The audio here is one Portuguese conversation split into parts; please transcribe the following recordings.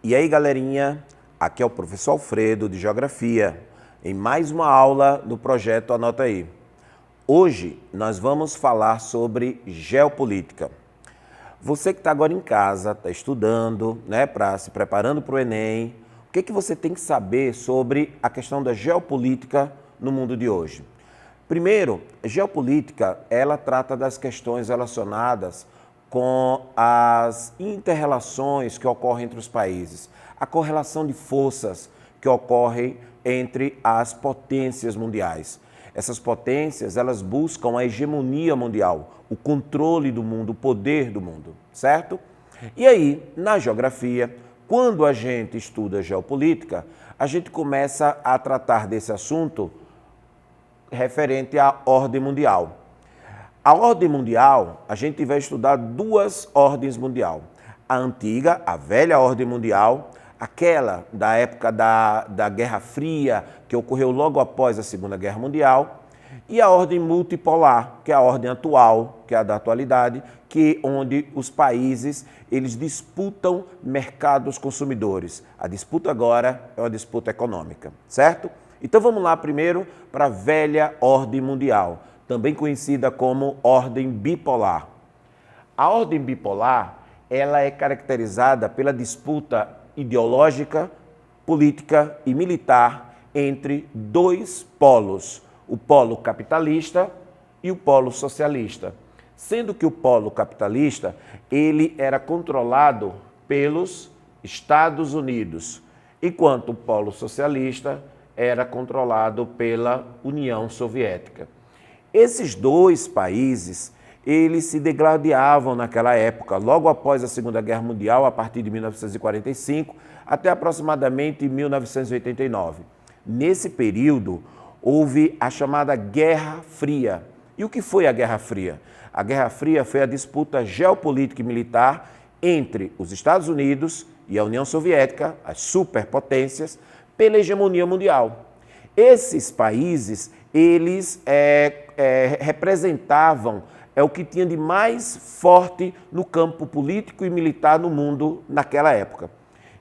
E aí, galerinha, aqui é o professor Alfredo de Geografia, em mais uma aula do projeto Anota Aí. Hoje nós vamos falar sobre geopolítica. Você que está agora em casa, está estudando, se preparando para o Enem, o que você tem que saber sobre a questão da geopolítica no mundo de hoje? Primeiro, geopolítica, ela trata das questões relacionadas com as inter-relações que ocorrem entre os países, a correlação de forças que ocorrem entre as potências mundiais. Essas potências, elas buscam a hegemonia mundial, o controle do mundo, o poder do mundo, certo? E aí, na geografia, quando a gente estuda geopolítica, a gente começa a tratar desse assunto referente à ordem mundial. A ordem mundial, a gente vai estudar duas ordens mundial. A antiga, a velha ordem mundial, aquela da época da Guerra Fria, que ocorreu logo após a Segunda Guerra Mundial, e a ordem multipolar, que é a ordem atual, que é a da atualidade, onde os países eles disputam mercados consumidores. A disputa agora é uma disputa econômica, certo? Então vamos lá primeiro para a velha ordem mundial, também conhecida como ordem bipolar. A ordem bipolar, ela é caracterizada pela disputa ideológica, política e militar entre dois polos, o polo capitalista e o polo socialista. Sendo que o polo capitalista, ele era controlado pelos Estados Unidos, enquanto o polo socialista era controlado pela União Soviética. Esses dois países, eles se degladiavam naquela época, logo após a Segunda Guerra Mundial, a partir de 1945, até aproximadamente 1989. Nesse período, houve a chamada Guerra Fria. E o que foi a Guerra Fria? A Guerra Fria foi a disputa geopolítica e militar entre os Estados Unidos e a União Soviética, as superpotências, pela hegemonia mundial. Esses países, eles representavam o que tinha de mais forte no campo político e militar no mundo naquela época.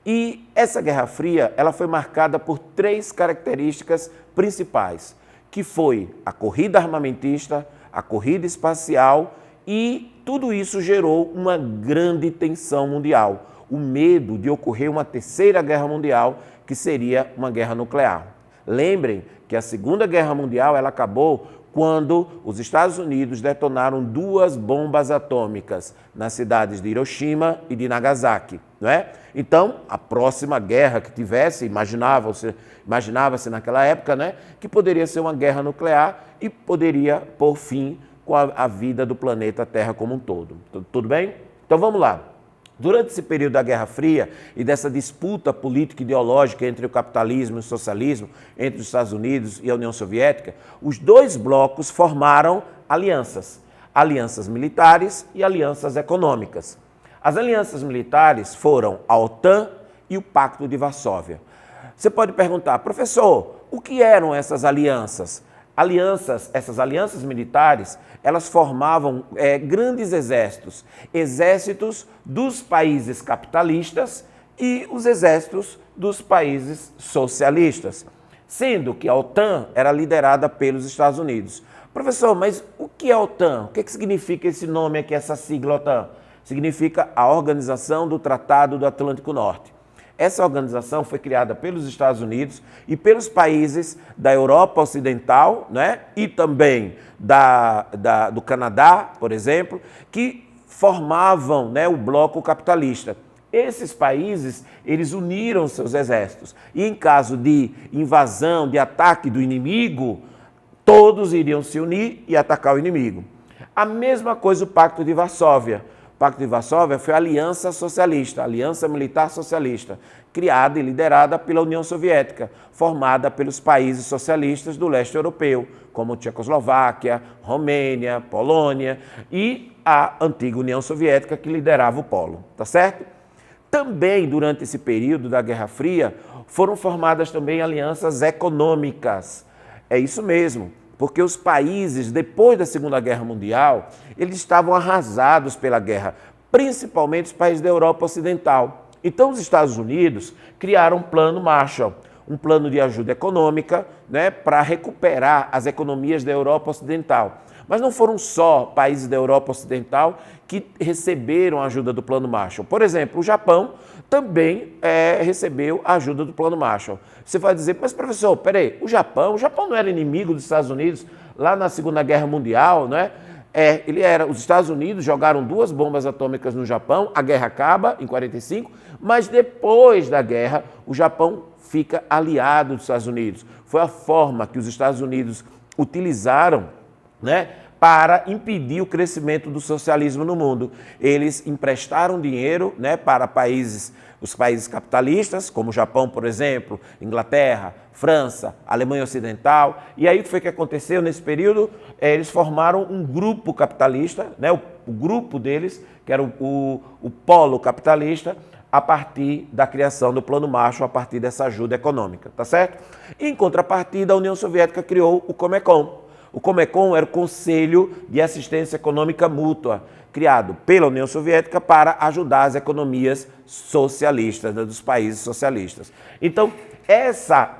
E essa Guerra Fria, ela foi marcada por três características principais, que foi a corrida armamentista, a corrida espacial e tudo isso gerou uma grande tensão mundial, o medo de ocorrer uma terceira guerra mundial, que seria uma guerra nuclear. Lembrem que a Segunda Guerra Mundial ela acabou quando os Estados Unidos detonaram duas bombas atômicas nas cidades de Hiroshima e de Nagasaki, não é? Então, a próxima guerra que tivesse, imaginava-se naquela época, né, que poderia ser uma guerra nuclear e poderia pôr fim com a vida do planeta Terra como um todo. Tudo bem? Então vamos lá. Durante esse período da Guerra Fria e dessa disputa política e ideológica entre o capitalismo e o socialismo, entre os Estados Unidos e a União Soviética, os dois blocos formaram alianças militares e alianças econômicas. As alianças militares foram a OTAN e o Pacto de Varsóvia. Você pode perguntar, professor, o que eram essas alianças? Essas alianças militares, elas formavam grandes exércitos dos países capitalistas e os exércitos dos países socialistas, sendo que a OTAN era liderada pelos Estados Unidos. Professor, mas o que é a OTAN? O que significa esse nome aqui, essa sigla OTAN? Significa a Organização do Tratado do Atlântico Norte. Essa organização foi criada pelos Estados Unidos e pelos países da Europa Ocidental, né? E também do Canadá, por exemplo, que formavam, né, o bloco capitalista. Esses países, eles uniram seus exércitos e em caso de invasão, de ataque do inimigo, todos iriam se unir e atacar o inimigo. A mesma coisa o Pacto de Varsóvia. O Pacto de Varsóvia foi a aliança socialista, a aliança militar socialista, criada e liderada pela União Soviética, formada pelos países socialistas do leste europeu, como Tchecoslováquia, Romênia, Polônia e a antiga União Soviética que liderava o polo, tá certo? Também durante esse período da Guerra Fria foram formadas também alianças econômicas. É isso mesmo. Porque os países, depois da Segunda Guerra Mundial, eles estavam arrasados pela guerra, principalmente os países da Europa Ocidental. Então, os Estados Unidos criaram um plano Marshall, um plano de ajuda econômica, né, para recuperar as economias da Europa Ocidental. Mas não foram só países da Europa Ocidental que receberam a ajuda do Plano Marshall. Por exemplo, o Japão também recebeu a ajuda do Plano Marshall. Você vai dizer, mas professor, peraí, o Japão não era inimigo dos Estados Unidos lá na Segunda Guerra Mundial, não é? Ele era. Os Estados Unidos jogaram 2 bombas atômicas no Japão, a guerra acaba em 45, mas depois da guerra o Japão fica aliado dos Estados Unidos. Foi a forma que os Estados Unidos utilizaram, né, para impedir o crescimento do socialismo no mundo. Eles emprestaram dinheiro, né, para os países capitalistas, como o Japão, por exemplo, Inglaterra, França, Alemanha Ocidental. E aí o que foi que aconteceu nesse período? Eles formaram um grupo capitalista, né, o grupo deles, que era o polo capitalista, a partir da criação do Plano Marshall, a partir dessa ajuda econômica, tá certo? Em contrapartida, a União Soviética criou o Comecon. O Comecon era o Conselho de Assistência Econômica Mútua, criado pela União Soviética para ajudar as economias socialistas, né, dos países socialistas. Então,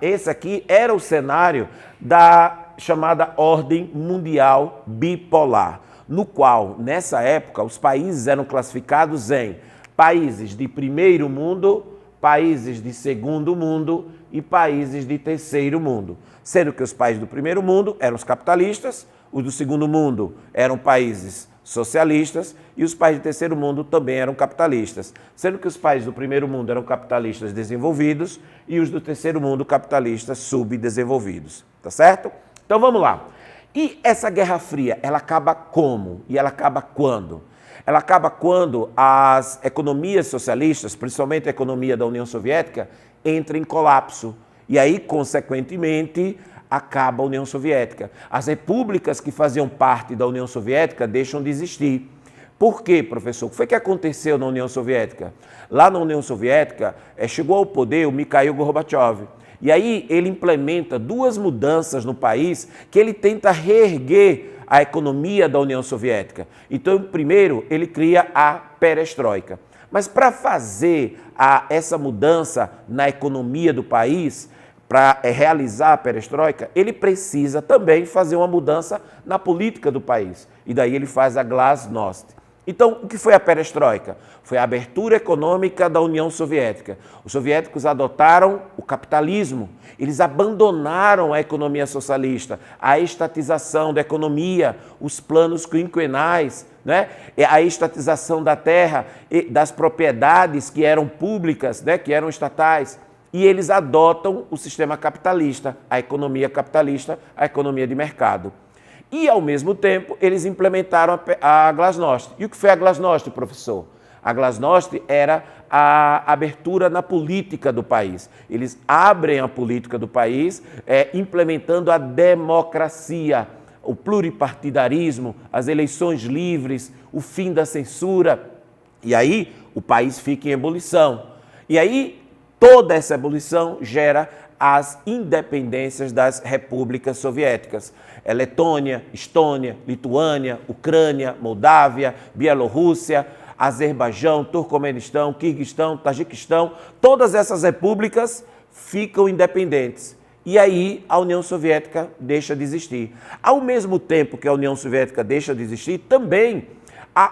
esse aqui era o cenário da chamada Ordem Mundial Bipolar, no qual, nessa época, os países eram classificados em países de primeiro mundo, países de segundo mundo e países de terceiro mundo. Sendo que os países do primeiro mundo eram os capitalistas, os do segundo mundo eram países socialistas e os países do terceiro mundo também eram capitalistas. Sendo que os países do primeiro mundo eram capitalistas desenvolvidos e os do terceiro mundo capitalistas subdesenvolvidos. Tá certo? Então vamos lá. E essa Guerra Fria, ela acaba como? E ela acaba quando? Ela acaba quando as economias socialistas, principalmente a economia da União Soviética, entra em colapso. E aí, consequentemente, acaba a União Soviética. As repúblicas que faziam parte da União Soviética deixam de existir. Por quê, professor? O que foi que aconteceu na União Soviética? Lá na União Soviética, chegou ao poder o Mikhail Gorbachev. E aí ele implementa 2 mudanças no país que ele tenta reerguer a economia da União Soviética. Então, primeiro, ele cria a perestroika. Mas para fazer essa mudança na economia do país, para realizar a perestroika, ele precisa também fazer uma mudança na política do país. E daí ele faz a glasnost. Então, o que foi a perestroika? Foi a abertura econômica da União Soviética. Os soviéticos adotaram o capitalismo, eles abandonaram a economia socialista, a estatização da economia, os planos quinquenais, né? A estatização da terra, das propriedades que eram públicas, né? Que eram estatais. E eles adotam o sistema capitalista, a economia de mercado. E, ao mesmo tempo, eles implementaram a glasnost. E o que foi a glasnost, professor? A glasnost era a abertura na política do país. Eles abrem a política do país, implementando a democracia, o pluripartidarismo, as eleições livres, o fim da censura. E aí o país fica em ebulição. E aí toda essa ebulição gera as independências das repúblicas soviéticas. Letônia, Estônia, Lituânia, Ucrânia, Moldávia, Bielorrússia, Azerbaijão, Turcomenistão, Quirguistão, Tajiquistão, todas essas repúblicas ficam independentes. E aí a União Soviética deixa de existir. Ao mesmo tempo que a União Soviética deixa de existir, também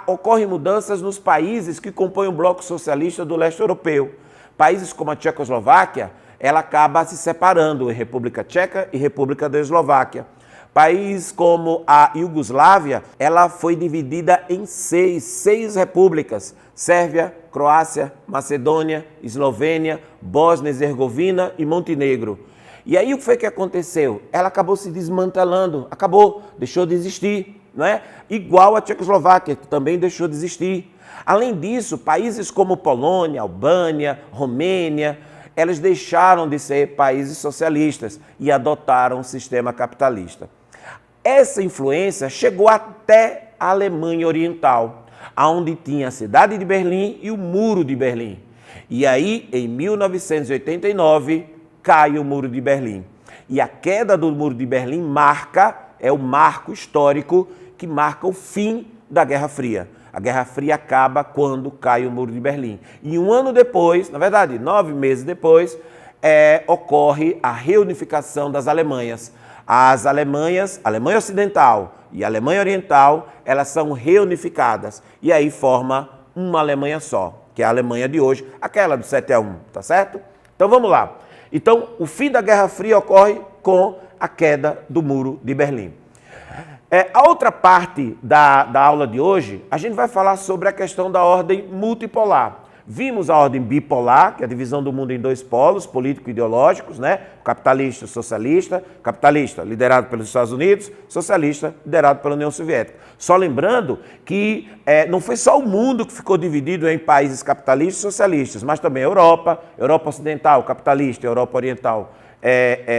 ocorrem mudanças nos países que compõem o bloco socialista do leste europeu. Países como a Tchecoslováquia, ela acaba se separando em República Tcheca e República da Eslováquia. País como a Iugoslávia, ela foi dividida em seis repúblicas: Sérvia, Croácia, Macedônia, Eslovênia, Bósnia e Herzegovina e Montenegro. E aí o que foi que aconteceu? Ela acabou se desmantelando, deixou de existir, não é? Igual a Tchecoslováquia, que também deixou de existir. Além disso, países como Polônia, Albânia, Romênia, elas deixaram de ser países socialistas e adotaram um sistema capitalista. Essa influência chegou até a Alemanha Oriental, onde tinha a cidade de Berlim e o Muro de Berlim. E aí, em 1989, cai o Muro de Berlim. E a queda do Muro de Berlim é o marco histórico que marca o fim da Guerra Fria. A Guerra Fria acaba quando cai o Muro de Berlim. E um ano depois, na verdade, 9 meses depois, ocorre a reunificação das Alemanhas. As Alemanhas, a Alemanha Ocidental e a Alemanha Oriental, elas são reunificadas. E aí forma uma Alemanha só, que é a Alemanha de hoje, aquela do 7-1, tá certo? Então vamos lá. Então, o fim da Guerra Fria ocorre com a queda do Muro de Berlim. A outra parte da aula de hoje, a gente vai falar sobre a questão da ordem multipolar. Vimos a ordem bipolar, que é a divisão do mundo em 2 polos, político-ideológicos, né? Capitalista e socialista. Capitalista, liderado pelos Estados Unidos, socialista, liderado pela União Soviética. Só lembrando que não foi só o mundo que ficou dividido em países capitalistas e socialistas, mas também a Europa Ocidental, capitalista, Europa Oriental,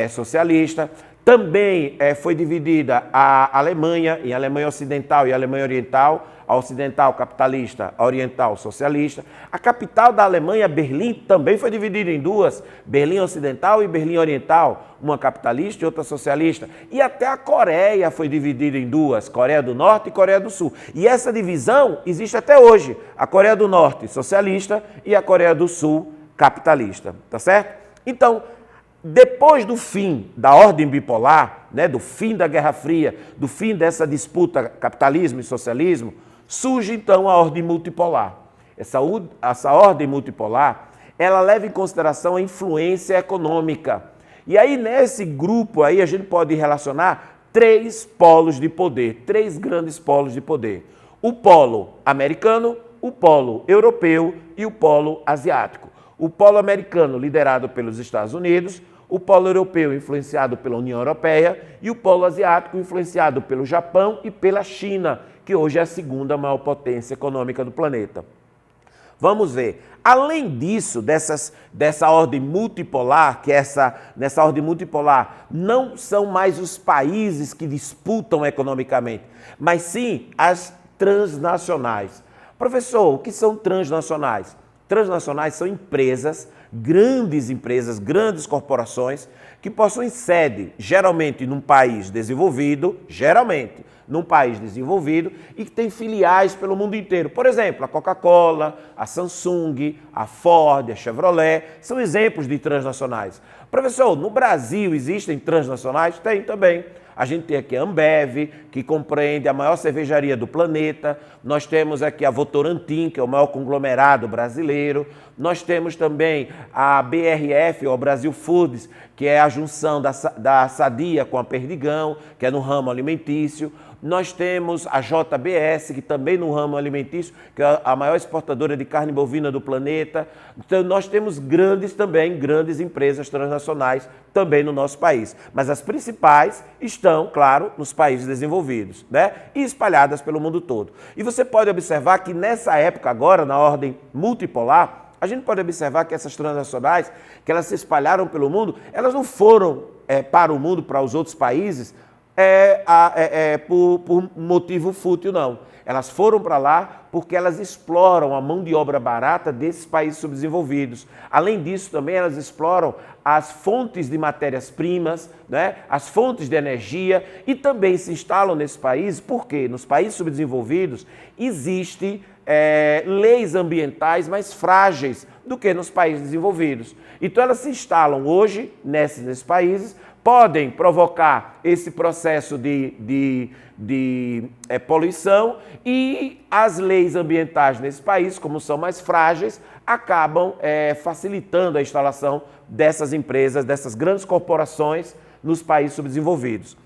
socialista. Também foi dividida a Alemanha em Alemanha Ocidental e Alemanha Oriental, a ocidental capitalista, a oriental socialista. A capital da Alemanha, Berlim, também foi dividida em 2, Berlim Ocidental e Berlim Oriental, uma capitalista e outra socialista. E até a Coreia foi dividida em 2, Coreia do Norte e Coreia do Sul. E essa divisão existe até hoje, a Coreia do Norte socialista e a Coreia do Sul capitalista, tá certo? Então, depois do fim da ordem bipolar, né, do fim da Guerra Fria, do fim dessa capitalismo e socialismo, surge então a ordem multipolar. Essa ordem multipolar, ela leva em consideração a influência econômica. E aí nesse grupo aí a gente pode relacionar 3 polos de poder, 3 grandes polos de poder. O polo americano, o polo europeu e o polo asiático. O polo americano liderado pelos Estados Unidos, o polo europeu influenciado pela União Europeia e o polo asiático influenciado pelo Japão e pela China, que hoje é a 2ª maior potência econômica do planeta. Vamos ver. Além disso, dessa ordem multipolar, nessa ordem multipolar não são mais os países que disputam economicamente, mas sim as transnacionais. Professor, o que são transnacionais? Transnacionais são empresas, grandes corporações, que possuem sede, geralmente num país desenvolvido, e que tem filiais pelo mundo inteiro. Por exemplo, a Coca-Cola, a Samsung, a Ford, a Chevrolet, são exemplos de transnacionais. Professor, no Brasil existem transnacionais? Tem também. A gente tem aqui a Ambev, que compreende a maior cervejaria do planeta. Nós temos aqui a Votorantim, que é o maior conglomerado brasileiro. Nós temos também a BRF, ou Brasil Foods, que é a junção da Sadia com a Perdigão, que é no ramo alimentício. Nós temos a JBS, que também no ramo alimentício, que é a maior exportadora de carne bovina do planeta. Então, nós temos grandes empresas transnacionais também no nosso país. Mas as principais estão, claro, nos países desenvolvidos, né? E espalhadas pelo mundo todo. E você pode observar que nessa época agora, na ordem multipolar, a gente pode observar que essas transnacionais, que elas se espalharam pelo mundo, elas não foram para o mundo, para os outros países, por motivo fútil, não. Elas foram para lá porque elas exploram a mão de obra barata desses países subdesenvolvidos. Além disso, também elas exploram as fontes de matérias-primas, né? As fontes de energia, e também se instalam nesses países porque nos países subdesenvolvidos existem leis ambientais mais frágeis do que nos países desenvolvidos. Então elas se instalam hoje nesses países, podem provocar esse processo de poluição, e as leis ambientais nesse país, como são mais frágeis, acabam facilitando a instalação dessas empresas, dessas grandes corporações nos países subdesenvolvidos.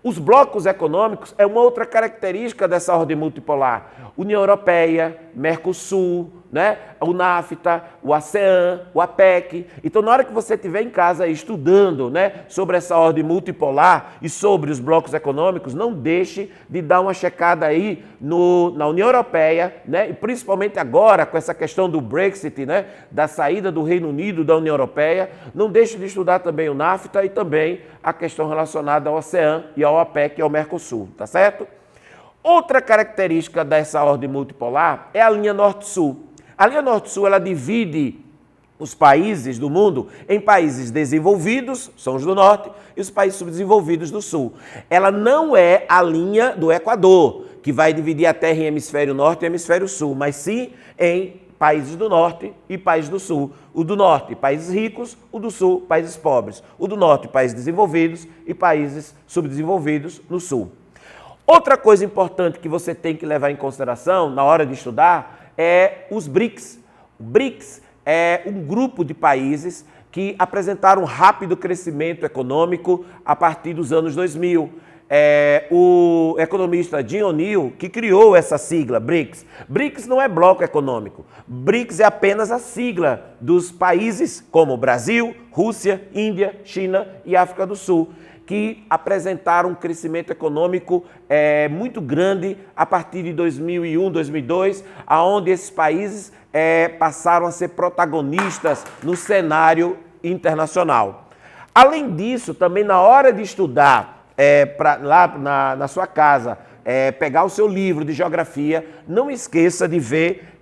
Os blocos econômicos é uma outra característica dessa ordem multipolar. União Europeia, Mercosul, né? O NAFTA, o ASEAN, o APEC. Então, na hora que você estiver em casa estudando, né, sobre essa ordem multipolar e sobre os blocos econômicos, não deixe de dar uma checada aí na União Europeia, né, e principalmente agora com essa questão do Brexit, né, da saída do Reino Unido da União Europeia. Não deixe de estudar também o NAFTA e também a questão relacionada ao ASEAN e ao APEC e ao Mercosul, tá certo? Outra característica dessa ordem multipolar é a linha Norte-Sul. A linha Norte-Sul, ela divide os países do mundo em países desenvolvidos, são os do Norte, e os países subdesenvolvidos do Sul. Ela não é a linha do Equador, que vai dividir a Terra em hemisfério norte e hemisfério sul, mas sim em países do norte e países do sul. O do norte, países ricos, o do sul, países pobres. O do norte, países desenvolvidos e países subdesenvolvidos no sul. Outra coisa importante que você tem que levar em consideração na hora de estudar é os BRICS. O BRICS é um grupo de países que apresentaram rápido crescimento econômico a partir dos anos 2000. O economista Jim O'Neill que criou essa sigla, BRICS. BRICS não é bloco econômico. BRICS é apenas a sigla dos países como Brasil, Rússia, Índia, China e África do Sul, que apresentaram um crescimento econômico muito grande a partir de 2001, 2002, aonde esses países passaram a ser protagonistas no cenário internacional. Além disso, também na hora de estudar lá na sua casa, pegar o seu livro de geografia, não esqueça de ver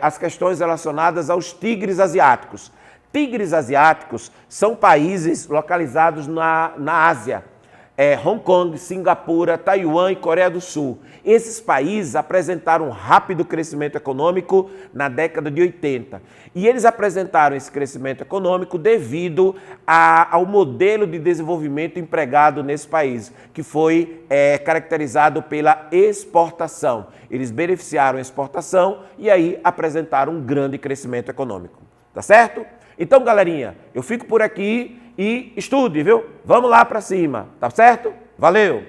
as questões relacionadas aos tigres asiáticos. Tigres asiáticos são países localizados na Ásia, Hong Kong, Singapura, Taiwan e Coreia do Sul. Esses países apresentaram um rápido crescimento econômico na década de 80. E eles apresentaram esse crescimento econômico devido ao modelo de desenvolvimento empregado nesse país, que foi caracterizado pela exportação. Eles beneficiaram a exportação e aí apresentaram um grande crescimento econômico. Tá certo? Então, galerinha, eu fico por aqui e estude, viu? Vamos lá para cima, tá certo? Valeu!